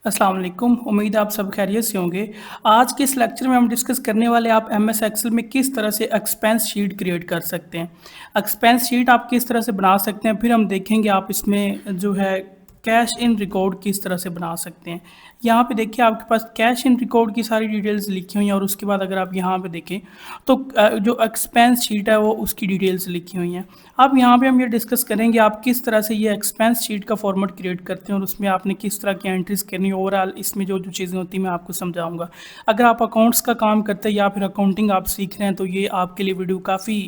अस्सलाम वालेकुम। उम्मीद है आप सब खैरियत से होंगे। आज के इस लेक्चर में हम डिस्कस करने वाले आप एमएस एक्सेल में किस तरह से एक्सपेंस शीट क्रिएट कर सकते हैं। एक्सपेंस शीट आप किस तरह से बना सकते हैं, फिर हम देखेंगे आप इसमें जो है कैश इन रिकॉर्ड किस तरह से बना सकते हैं। यहाँ पे देखिए आपके पास कैश इन रिकॉर्ड की सारी डिटेल्स लिखी हुई हैं और उसके बाद अगर आप यहाँ पे देखें तो जो एक्सपेंस शीट है वो उसकी डिटेल्स लिखी हुई हैं। अब यहाँ पे हम ये डिस्कस करेंगे आप किस तरह से ये एक्सपेंस शीट का फॉर्मेट क्रिएट करते हैं और उसमें आपने किस तरह की एंट्रीज करनी है। ओवरऑल इसमें जो जो चीज़ें होती हैं मैं आपको समझाऊंगा। अगर आप अकाउंट्स का काम करते हैं या फिर अकाउंटिंग आप सीख रहे हैं तो ये आपके लिए वीडियो काफ़ी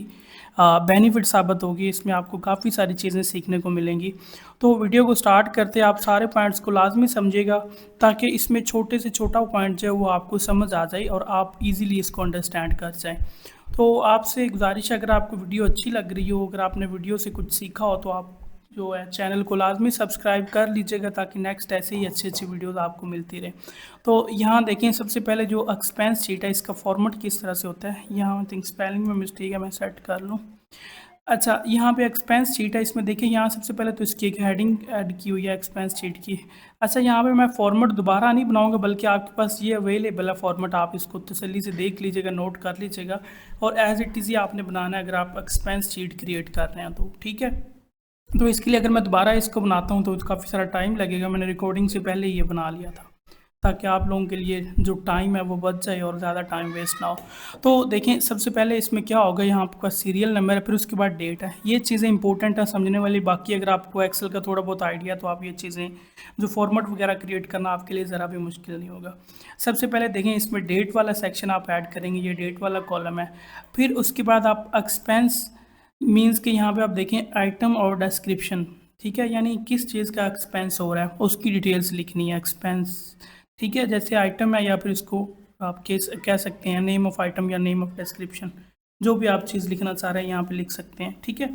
बेनिफिट साबित होगी। इसमें आपको काफ़ी सारी चीज़ें सीखने को मिलेंगी। तो वीडियो को स्टार्ट करते आप सारे पॉइंट्स को लाजमी समझिएगा ताकि इसमें छोटे से छोटा पॉइंट जो है वो आपको समझ आ जाए और आप इजीली इसको अंडरस्टैंड कर जाएं। तो आपसे गुजारिश है, अगर आपको वीडियो अच्छी लग रही हो, अगर आपने वीडियो से कुछ सीखा हो तो आप जो है चैनल को लाजमी सब्सक्राइब कर लीजिएगा ताकि नेक्स्ट ऐसे ही अच्छी अच्छी वीडियोस आपको मिलती रहे। तो यहाँ देखें सबसे पहले जो एक्सपेंस शीट है इसका फॉर्मेट किस तरह से होता है। यहाँ आई थिंक स्पेलिंग में मिस्टेक है, मैं सेट कर लूँ। अच्छा, यहाँ पे एक्सपेंस शीट है, इसमें देखिए यहाँ सबसे पहले तो इसकी एक हेडिंग ऐड की हुई है एक्सपेंस शीट की। अच्छा, यहाँ पे मैं फॉर्मेट दोबारा नहीं बनाऊंगा बल्कि आपके पास ये अवेलेबल है फॉर्मेट, आप इसको तसल्ली से देख लीजिएगा, नोट कर लीजिएगा और एज इट इज़ ही आपने बनाना है अगर आप एक्सपेंस शीट क्रिएट कर रहे हैं तो ठीक है। तो इसके लिए अगर मैं दोबारा इसको बनाता हूँ तो काफ़ी सारा टाइम लगेगा, मैंने रिकॉर्डिंग से पहले ही ये बना लिया था ताकि आप लोगों के लिए जो टाइम है वो बच जाए और ज़्यादा टाइम वेस्ट ना हो। तो देखें सबसे पहले इसमें क्या होगा, यहाँ आपका सीरियल नंबर है, फिर उसके बाद डेट है। ये चीज़ें इंपॉर्टेंट है समझने वाली। बाकी अगर आपको एक्सेल का थोड़ा बहुत आइडिया तो आप ये चीज़ें जो फॉर्मेट वगैरह क्रिएट करना आपके लिए ज़रा भी मुश्किल नहीं होगा। सबसे पहले देखें इसमें डेट वाला सेक्शन आप ऐड करेंगे, ये डेट वाला कॉलम है। फिर उसके बाद आप एक्सपेंस मीन्स कि यहाँ पे आप देखें आइटम और डिस्क्रिप्शन, ठीक है, यानी किस चीज़ का एक्सपेंस हो रहा है उसकी डिटेल्स लिखनी है एक्सपेंस, ठीक है। जैसे आइटम है या फिर इसको आप कह सकते हैं नेम ऑफ आइटम या नेम ऑफ डिस्क्रिप्शन, जो भी आप चीज़ लिखना चाह रहे हैं यहाँ पे लिख सकते हैं, ठीक है।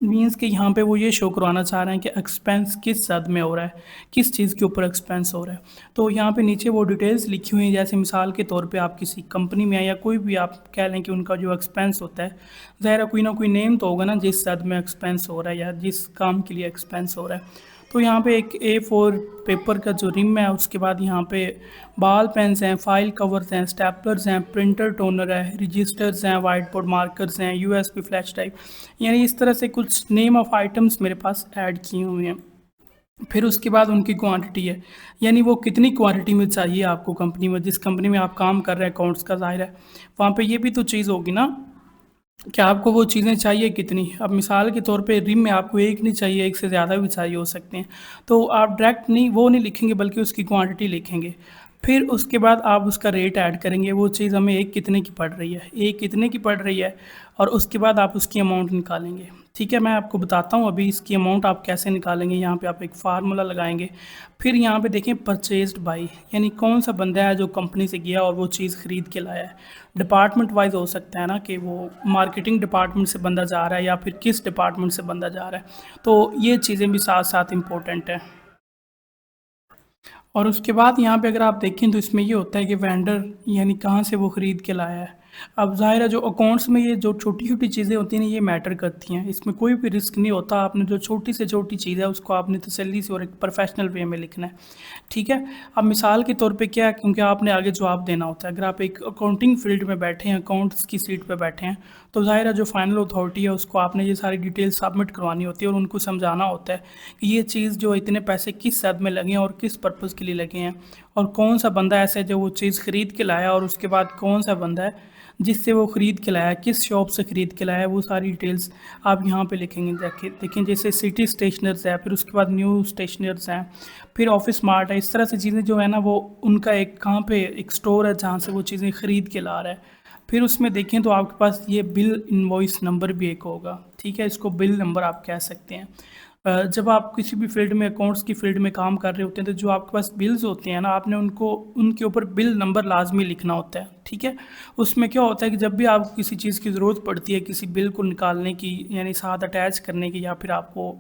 मीन्स कि यहाँ पे वो ये शो करवाना चाह रहे हैं कि एक्सपेंस किस हद में हो रहा है, किस चीज़ के ऊपर एक्सपेंस हो रहा है। तो यहाँ पे नीचे वो डिटेल्स लिखी हुई हैं, जैसे मिसाल के तौर पे आप किसी कंपनी में हैं या कोई भी आप कह लें कि उनका जो एक्सपेंस होता है, ज़ाहिर है कोई ना कोई नेम तो होगा ना जिस हद में एक्सपेंस हो रहा है या जिस काम के लिए एक्सपेंस हो रहा है। तो यहाँ पे एक A4 पेपर का जो रिम है, उसके बाद यहाँ पे बॉल पेन्स हैं, फाइल कवर्स हैं, स्टेपलर्स हैं, प्रिंटर टोनर है, रजिस्टर्स हैं, वाइट बोर्ड मार्कर्स हैं, USB फ्लैश ड्राइव, यानी इस तरह से कुछ नेम ऑफ आइटम्स मेरे पास ऐड किए हुए हैं। फिर उसके बाद उनकी क्वांटिटी है, यानी वो कितनी क्वांटिटी में चाहिए आपको कंपनी में, जिस कंपनी में आप काम कर रहे हैं अकाउंट्स का, ज़ाहिर है वहाँ पे ये भी तो चीज़ होगी ना कि आपको वो चीज़ें चाहिए कितनी। अब मिसाल के तौर पे रिम में आपको एक नहीं चाहिए, एक से ज़्यादा भी चाहिए हो सकते हैं, तो आप डायरेक्ट नहीं वो नहीं लिखेंगे बल्कि उसकी क्वांटिटी लिखेंगे। फिर उसके बाद आप उसका रेट ऐड करेंगे, वो चीज़ हमें एक कितने की पड़ रही है, एक कितने की पड़ रही है, और उसके बाद आप उसकी अमाउंट निकालेंगे, ठीक है। मैं आपको बताता हूँ अभी इसकी अमाउंट आप कैसे निकालेंगे। यहाँ पे आप एक फार्मूला लगाएंगे, फिर यहाँ पे देखें परचेज्ड बाई, यानी कौन सा बंदा है जो कंपनी से गया और वो चीज़ ख़रीद के लाया है। डिपार्टमेंट वाइज हो सकता है ना कि वो मार्केटिंग डिपार्टमेंट से बंदा जा रहा है या फिर किस डिपार्टमेंट से बंदा जा रहा है, तो ये चीज़ें भी साथ साथ इम्पोर्टेंट है। और उसके बाद यहाँ पे अगर आप देखें तो इसमें ये होता है कि वेंडर यानी कहाँ से वो ख़रीद के लाया है। अब ज़ाहिर है जो अकाउंट्स में ये जो छोटी-छोटी चीज़ें होती हैं ना ये मैटर करती हैं, इसमें कोई भी रिस्क नहीं होता। आपने जो छोटी से छोटी चीज़ है उसको आपने तसल्ली से और एक प्रोफेशनल वे में लिखना है, ठीक है। अब मिसाल के तौर पे क्या है, क्योंकि आपने आगे जवाब देना होता है, अगर आप एक अकाउंटिंग फील्ड में बैठे हैं, अकाउंट्स की सीट पे बैठे हैं, तो ज़ाहिर है जो फाइनल अथॉरिटी है उसको आपने ये सारी डिटेल्स सबमिट करवानी होती है और उनको समझाना होता है कि ये चीज़ जो इतने पैसे किस हद में लगे हैं और किस पर्पज़ के लिए लगे हैं, और कौन सा बंदा ऐसा है जो वो चीज़ ख़रीद के लाया, और उसके बाद कौन सा बंदा है जिससे वो ख़रीद के लाया, किस शॉप से ख़रीद के लाया, वो सारी डिटेल्स आप यहाँ पे लिखेंगे। देखें जैसे सिटी स्टेशनर्स है, फिर उसके बाद न्यू स्टेशनर्स हैं, फिर ऑफिस मार्ट है, इस तरह से चीज़ें जो है ना वो उनका एक कहाँ पे एक स्टोर है जहाँ से वो चीज़ें ख़रीद के ला रहा है। फिर उसमें देखें तो आपके पास ये बिल इनवॉइस नंबर भी एक होगा, ठीक है, इसको बिल नंबर आप कह सकते हैं। जब आप किसी भी फील्ड में अकाउंट्स की फील्ड में काम कर रहे होते हैं तो जो आपके पास बिल्स होते हैं ना, आपने उनको उनके ऊपर बिल नंबर लाजमी लिखना होता है, ठीक है। उसमें क्या होता है कि जब भी आपको किसी चीज़ की ज़रूरत पड़ती है किसी बिल को निकालने की, यानी साथ अटैच करने की या फिर आपको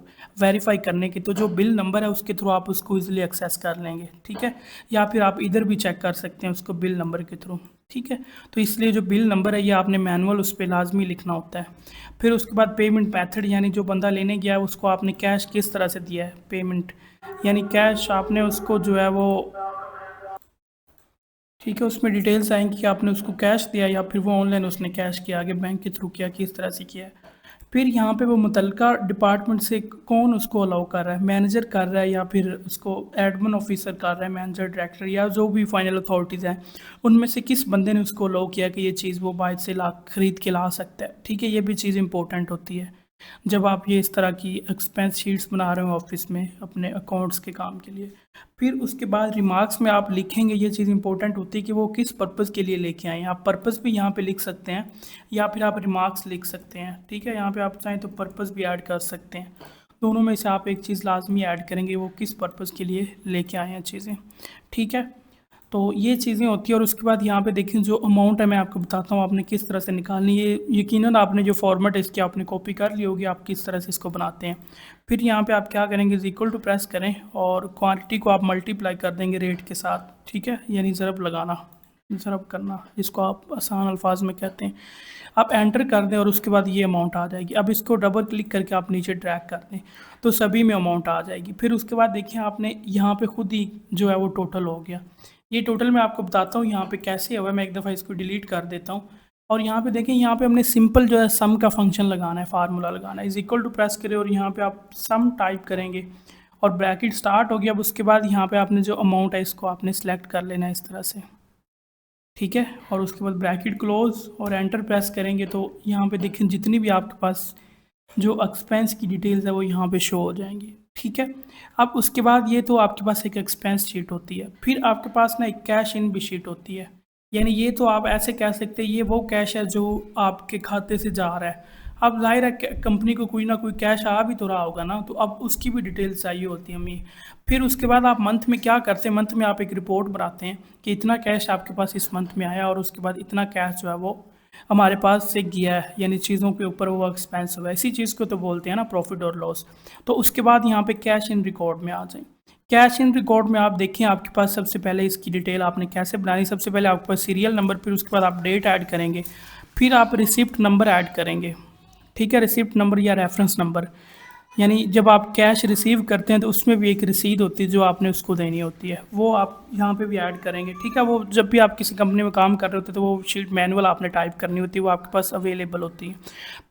वेरीफाई करने की, तो जो बिल नंबर है उसके थ्रू आप उसको ईजिली एक्सेस कर लेंगे, ठीक है। या फिर आप इधर भी चेक कर सकते हैं उसको बिल नंबर के थ्रू, ठीक है। तो इसलिए जो बिल नंबर है ये आपने मैनुअल उस पर लाजमी लिखना होता है। फिर उसके बाद पेमेंट मेथड, यानी जो बंदा लेने गया है उसको आपने कैश किस तरह से दिया है पेमेंट, यानी कैश आपने उसको जो है वो, ठीक है, उसमें डिटेल्स आएंगी कि आपने उसको कैश दिया या फिर वो ऑनलाइन उसने कैश किया, आगे बैंक के थ्रू किया, किस तरह से किया है। फिर यहाँ पे वो मुतलका डिपार्टमेंट से कौन उसको अलाउ कर रहा है, मैनेजर कर रहा है या फिर उसको एडमिन ऑफिसर कर रहा है, मैनेजर डायरेक्टर या जो भी फाइनल अथॉरिटीज़ हैं उनमें से किस बंदे ने उसको अलाउ किया कि ये चीज़ वो बाहर से ला खरीद के ला सकता है, ठीक है। ये भी चीज़ इंपॉर्टेंट होती है जब आप ये इस तरह की एक्सपेंस शीट्स बना रहे हो ऑफिस में अपने अकाउंट्स के काम के लिए। फिर उसके बाद रिमार्क्स में आप लिखेंगे, ये चीज़ इंपॉर्टेंट होती है कि वो किस पर्पज़ के लिए लेके आए हैं। आप पर्पज़ भी यहाँ पे लिख सकते हैं या फिर आप रिमार्क्स लिख सकते हैं, ठीक है। यहाँ पे आप चाहें तो पर्पज़ भी ऐड कर सकते हैं, दोनों में से आप एक चीज़ लाजमी ऐड करेंगे वो किस पर्पज़ के लिए लेके आए हैं चीज़ें, ठीक है। तो ये चीज़ें होती हैं। और उसके बाद यहाँ पे देखिए जो अमाउंट है मैं आपको बताता हूँ आपने किस तरह से निकालनी है। यकीनन आपने जो फॉर्मेट है इसकी आपने कॉपी कर ली होगी, आप किस तरह से इसको बनाते हैं। फिर यहाँ पे आप क्या करेंगे, इज इक्वल टू प्रेस करें और क्वांटिटी को आप मल्टीप्लाई कर देंगे रेट के साथ, ठीक है, यानी ज़रब लगाना, ज़रब करना जिसको आप आसान अल्फाज में कहते हैं। आप एंटर कर दें और उसके बाद ये अमाउंट आ जाएगी। अब इसको डबल क्लिक करके आप नीचे ड्रैग कर दें तो सभी में अमाउंट आ जाएगी। फिर उसके बाद देखिए आपने यहाँ पे खुद ही जो है वो टोटल हो गया। ये टोटल मैं आपको बताता हूँ यहाँ पे कैसे हुआ, मैं एक दफ़ा इसको डिलीट कर देता हूँ। और यहाँ पे देखें, यहाँ पे हमने सिंपल जो है सम का फंक्शन लगाना है, फार्मूला लगाना है, इज इक्वल टू प्रेस करें और यहाँ पे आप सम टाइप करेंगे और ब्रैकेट स्टार्ट हो गया। अब उसके बाद यहाँ पे आपने जो अमाउंट है इसको आपने सेलेक्ट कर लेना है इस तरह से, ठीक है। और उसके बाद ब्रैकेट क्लोज और एंटर प्रेस करेंगे तो यहाँ पे देखें जितनी भी आपके पास जो एक्सपेंस की डिटेल्स है वो यहाँ पे शो हो जाएंगी, ठीक है। अब उसके बाद ये तो आपके पास एक एक्सपेंस शीट होती है। फिर आपके पास ना एक कैश इन भी शीट होती है, यानी ये तो आप ऐसे कह सकते हैं ये वो कैश है जो आपके खाते से जा रहा है। अब जाहिर है कंपनी को कोई ना कोई कैश आ भी तो रहा होगा ना, तो अब उसकी भी डिटेल्स चाहिए होती है हमें। फिर उसके बाद आप मंथ में क्या करते हैं, मंथ में आप एक रिपोर्ट बनाते हैं कि इतना कैश आपके पास इस मंथ में आया और उसके बाद इतना कैश जो है वो हमारे पास से गया है, यानी चीज़ों के ऊपर वो एक्सपेंस हुआ है। इसी चीज़ को तो बोलते हैं ना प्रॉफिट और लॉस। तो उसके बाद यहाँ पे कैश इन रिकॉर्ड में आ जाए। कैश इन रिकॉर्ड में आप देखें आपके पास सबसे पहले इसकी डिटेल आपने कैसे बनानी, सबसे पहले आपके पास सीरियल नंबर, फिर उसके बाद आप डेट ऐड करेंगे, फिर आप रिसिप्ट नंबर ऐड करेंगे, ठीक है, रिसिप्ट नंबर या रेफरेंस नंबर। यानी जब आप कैश रिसीव करते हैं तो उसमें भी एक रसीद होती है जो आपने उसको देनी होती है, वो आप यहाँ पे भी ऐड करेंगे, ठीक है। वो जब भी आप किसी कंपनी में काम कर रहे होते हैं तो वो शीट मैनुअल आपने टाइप करनी होती है, वो आपके पास अवेलेबल होती है।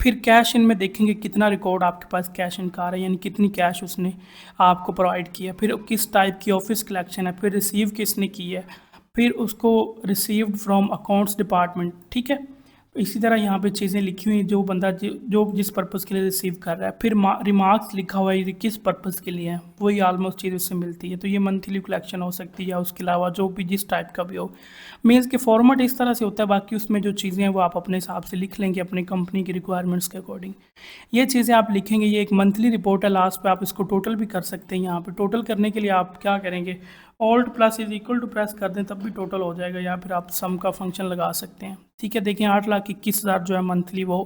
फिर कैश इन में देखेंगे कितना रिकॉर्ड आपके पास कैश इन का आ रहा है, यानी कितनी कैश उसने आपको प्रोवाइड किया, फिर किस टाइप की ऑफिस कलेक्शन है, फिर रिसीव किसने की है, फिर उसको रिसीव्ड फ्रॉम अकाउंट्स डिपार्टमेंट, ठीक है। इसी तरह यहाँ पे चीज़ें लिखी हुई हैं जो बंदा जो जिस पर्पज़ के लिए रिसीव कर रहा है। फिर रिमार्क्स लिखा हुआ है ये किस पर्पज़ के लिए है, वही आलमोस्ट चीज़ उससे मिलती है। तो ये मंथली कलेक्शन हो सकती है या उसके अलावा जो भी जिस टाइप का भी हो। मेल्स के फॉर्मेट इस तरह से होता है, बाकी उसमें जो चीज़ें हैं वो आप अपने हिसाब से लिख लेंगे अपनी कंपनी की रिक्वायरमेंट्स के अकॉर्डिंग। ये चीज़ें आप लिखेंगे। ये एक मंथली रिपोर्ट है, लास्ट पे आप इसको टोटल भी कर सकते हैं। यहाँ पे टोटल करने के लिए आप क्या करेंगे, alt plus is equal to press कर दें तब भी टोटल हो जाएगा, या फिर आप सम का फंक्शन लगा सकते हैं, ठीक है। देखिए 8,21,000 जो है मंथली वो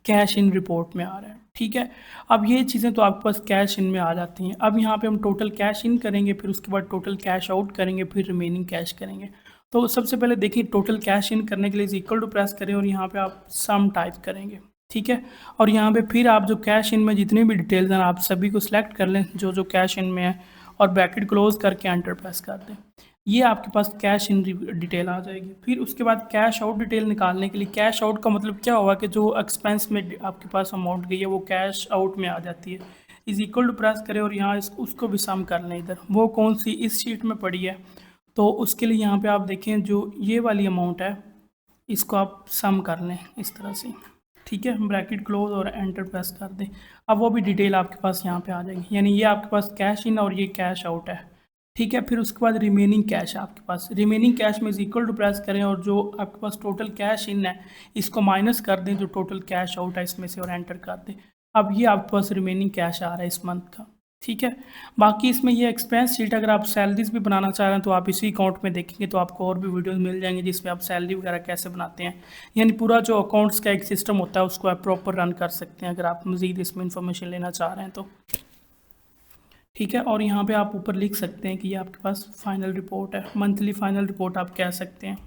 कैश इन रिपोर्ट में आ रहा है, ठीक है। अब ये चीज़ें तो आपके पास कैश इन में आ जाती हैं। अब यहाँ पे हम टोटल कैश इन करेंगे, फिर उसके बाद टोटल कैश आउट करेंगे, फिर रिमेनिंग कैश करेंगे। तो सबसे पहले देखिए टोटल कैश इन करने के लिए इज इक्वल टू प्रेस करें और यहाँ पे आप सम टाइप करेंगे, ठीक है। और यहाँ पे फिर आप जो कैश इन में जितनी भी डिटेल्स हैं आप सभी को सिलेक्ट कर लें जो जो कैश इन में है और ब्रैकेट क्लोज करके एंटर प्रेस कर दें। ये आपके पास कैश इन डिटेल आ जाएगी। फिर उसके बाद कैश आउट डिटेल निकालने के लिए, कैश आउट का मतलब क्या हुआ कि जो एक्सपेंस में आपके पास अमाउंट गई है वो कैश आउट में आ जाती है। इज इक्वल टू प्रेस करें और यहाँ उसको भी सम कर लें इधर, वो कौन सी इस शीट में पड़ी है। तो उसके लिए यहाँ पे आप देखें जो ये वाली अमाउंट है इसको आप सम कर लें इस तरह से, ठीक है। ब्रैकेट क्लोज और एंटर प्रेस कर दें। अब वो भी डिटेल आपके पास यहाँ पे आ जाएगी, यानी ये आपके पास कैश इन और ये कैश आउट है, ठीक है। फिर उसके बाद रिमेनिंग कैश है आपके पास। रिमेनिंग कैश में इज इक्वल टू प्रेस करें और जो आपके पास टोटल कैश इन है इसको माइनस कर दें जो टोटल कैश आउट है इसमें से और एंटर कर दें। अब ये आपके पास रिमेनिंग कैश आ रहा है इस मंथ का, ठीक है। बाकी इसमें ये एक्सपेंस शीट अगर आप सैलरीज भी बनाना चाह रहे हैं तो आप इसी अकाउंट में देखेंगे तो आपको और भी वीडियोस मिल जाएंगे जिसमें आप सैलरी वगैरह कैसे बनाते हैं। यानी पूरा जो अकाउंट्स का एक सिस्टम होता है उसको आप प्रॉपर रन कर सकते हैं अगर आप मज़ीद इसमें इंफॉर्मेशन लेना चाह रहे हैं तो। ठीक है, और यहाँ पे आप ऊपर लिख सकते हैं कि ये आपके पास फाइनल रिपोर्ट है, मंथली फाइनल रिपोर्ट आप कह सकते हैं।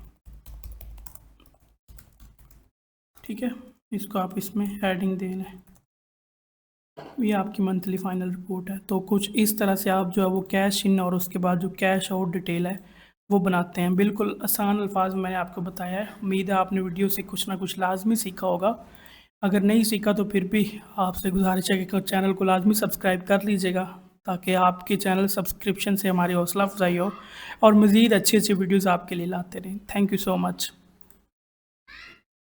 ठीक है, इसको आप इसमें हेडिंग देना है, ये आपकी मंथली फाइनल रिपोर्ट है। तो कुछ इस तरह से आप जो है वो कैश इन और उसके बाद जो कैश आउट डिटेल है वो बनाते हैं। बिल्कुल आसान अल्फाज में मैंने आपको बताया है। उम्मीद है आपने वीडियो से कुछ ना कुछ लाजमी सीखा होगा। अगर नहीं सीखा तो फिर भी आपसे गुजारिश है कि चैनल को लाजमी सब्सक्राइब कर लीजिएगा ताकि आपके चैनल सब्सक्रिप्शन से हमारी हौसला अफजाई हो और मज़ीद अच्छी अच्छी वीडियोज़ आपके लिए लाते रहें। Thank you so much.